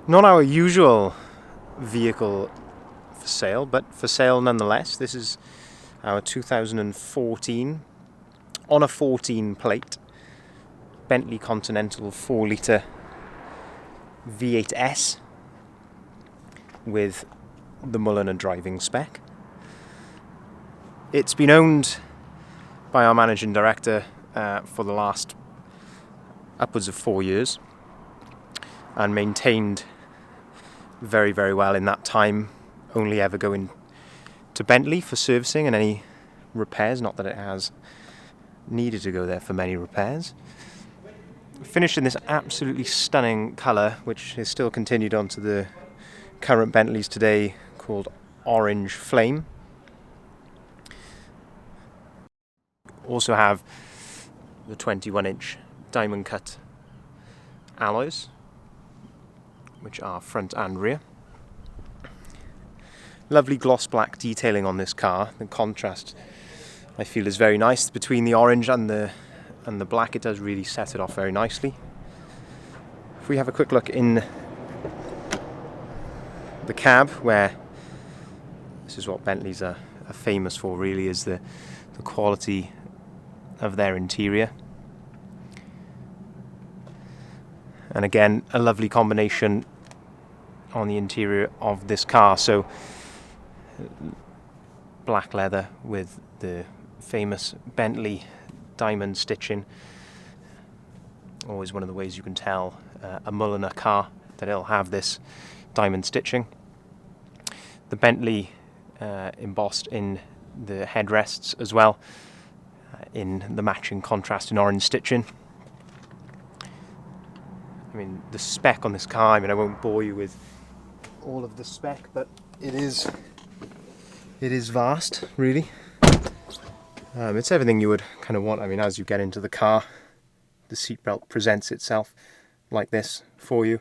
Not our usual vehicle for sale, but for sale nonetheless. This is our 2014 on a 14 plate Bentley Continental 4 litre V8S with the Mulliner driving spec. It's been owned by our managing director for the last upwards of 4 years and maintained very, very well in that time, only ever going to Bentley for servicing and any repairs, not that it has needed to go there for many repairs. Finished in this absolutely stunning colour, which is still continued onto the current Bentleys today, called Orange Flame. Also have the 21-inch diamond cut alloys, which are front and rear. Lovely gloss black detailing on this car. The contrast, I feel, is very nice between the orange and the black. It does really set it off very nicely. If we have a quick look in the cab, where this is what Bentleys are famous for, really, is the quality of their interior. And again, a lovely combination on the interior of this car. So black leather with the famous Bentley diamond stitching. Always one of the ways you can tell a Mulliner car, that it'll have this diamond stitching. The Bentley embossed in the headrests as well, in the matching contrast in orange stitching. I mean, the spec on this car, I won't bore you with all of the spec, but it is vast, really. It's everything you would kind of want. As you get into the car, the seatbelt presents itself like this for you.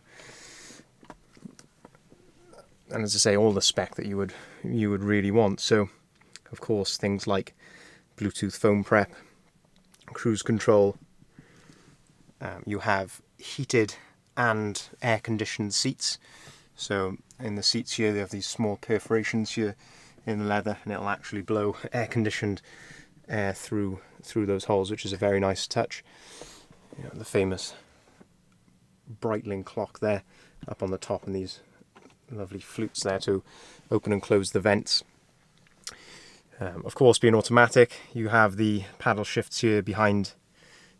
And as I say, all the spec that you would really want. So, of course, things like Bluetooth phone prep, cruise control. You have heated and air-conditioned seats. So in the seats here, they have these small perforations here in the leather, and it'll actually blow air-conditioned air through those holes, which is a very nice touch. The famous Breitling clock there up on the top, and these lovely flutes there to open and close the vents. Of course, being automatic, you have the paddle shifts here behind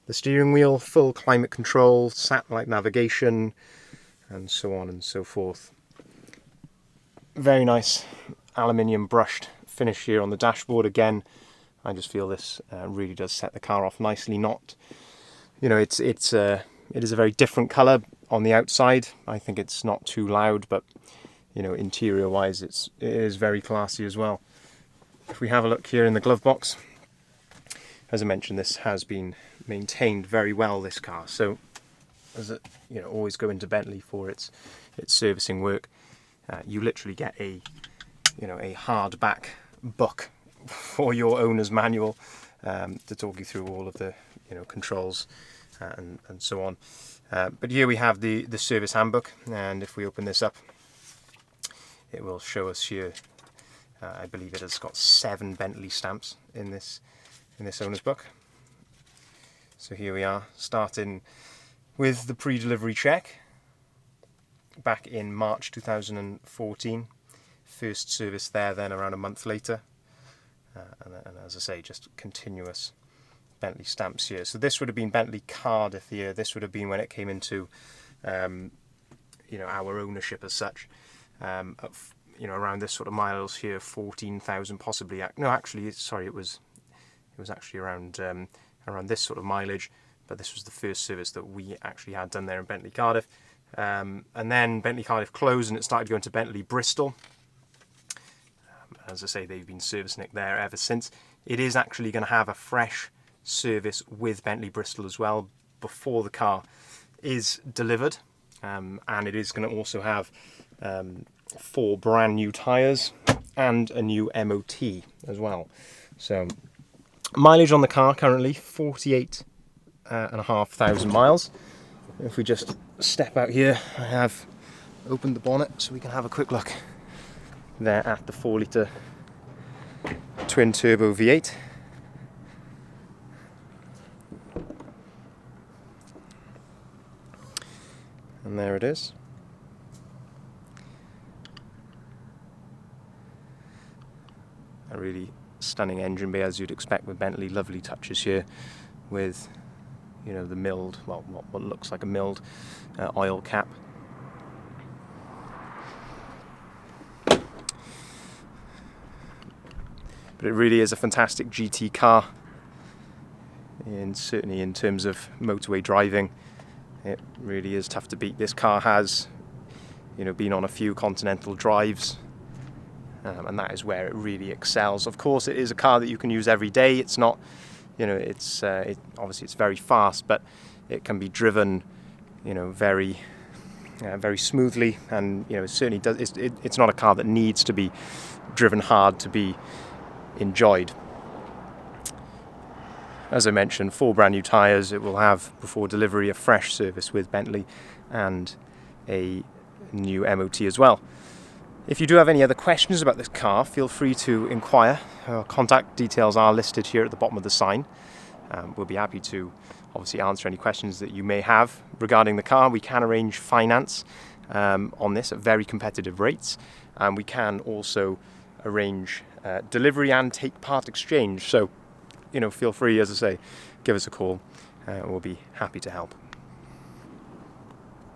the steering wheel, full climate control, satellite navigation, and so on and so forth. Very nice aluminium brushed finish here on the dashboard. Again, I just feel this really does set the car off nicely. It is a very different colour on the outside. I think it's not too loud, but interior wise, it is very classy as well. If we have a look here in the glove box, as I mentioned, this has been maintained very well, this car. So, as always go into Bentley for its servicing work. You literally get a hardback book for your owner's manual to talk you through all of the controls and so on. But here we have the service handbook, and if we open this up, it will show us here. I believe it has got 7 Bentley stamps in this owner's book. So here we are, starting with the pre-delivery check back in March 2014. First service there, then around a month later. And as I say, just continuous Bentley stamps here. So this would have been Bentley Cardiff here. This would have been when it came into our ownership as such. Around this sort of miles here, 14,000 possibly. No, actually, sorry, it was actually around this sort of mileage. But this was the first service that we actually had done there in Bentley Cardiff. And then Bentley Cardiff closed, and it started going to Bentley Bristol. As I say, they've been servicing it there ever since. It is actually going to have a fresh service with Bentley Bristol as well before the car is delivered. And it is going to also have 4 brand new tyres and a new MOT as well. So mileage on the car currently 48,500 miles. If we just step out here, I have opened the bonnet so we can have a quick look there at the 4-litre twin turbo V8. And there it is. A really stunning engine bay, as you'd expect with Bentley. Lovely touches here with, you know, the milled, well, what looks like a milled oil cap. But it really is a fantastic GT car, and certainly in terms of motorway driving, it really is tough to beat. This car has, you know, been on a few Continental drives, and that is where it really excels. Of course, it is a car that you can use every day. It's not, you know, obviously it's very fast, but it can be driven, you know, very smoothly, and you know, it certainly does. It's not a car that needs to be driven hard to be enjoyed. As I mentioned, 4 brand new tyres. It will have, before delivery, a fresh service with Bentley and a new MOT as well. If you do have any other questions about this car, feel free to inquire. Our contact details are listed here at the bottom of the sign. We'll be happy to obviously answer any questions that you may have regarding the car. We can arrange finance on this at very competitive rates, and we can also arrange delivery and take part exchange. So, you know, feel free, as I say, give us a call. We'll be happy to help.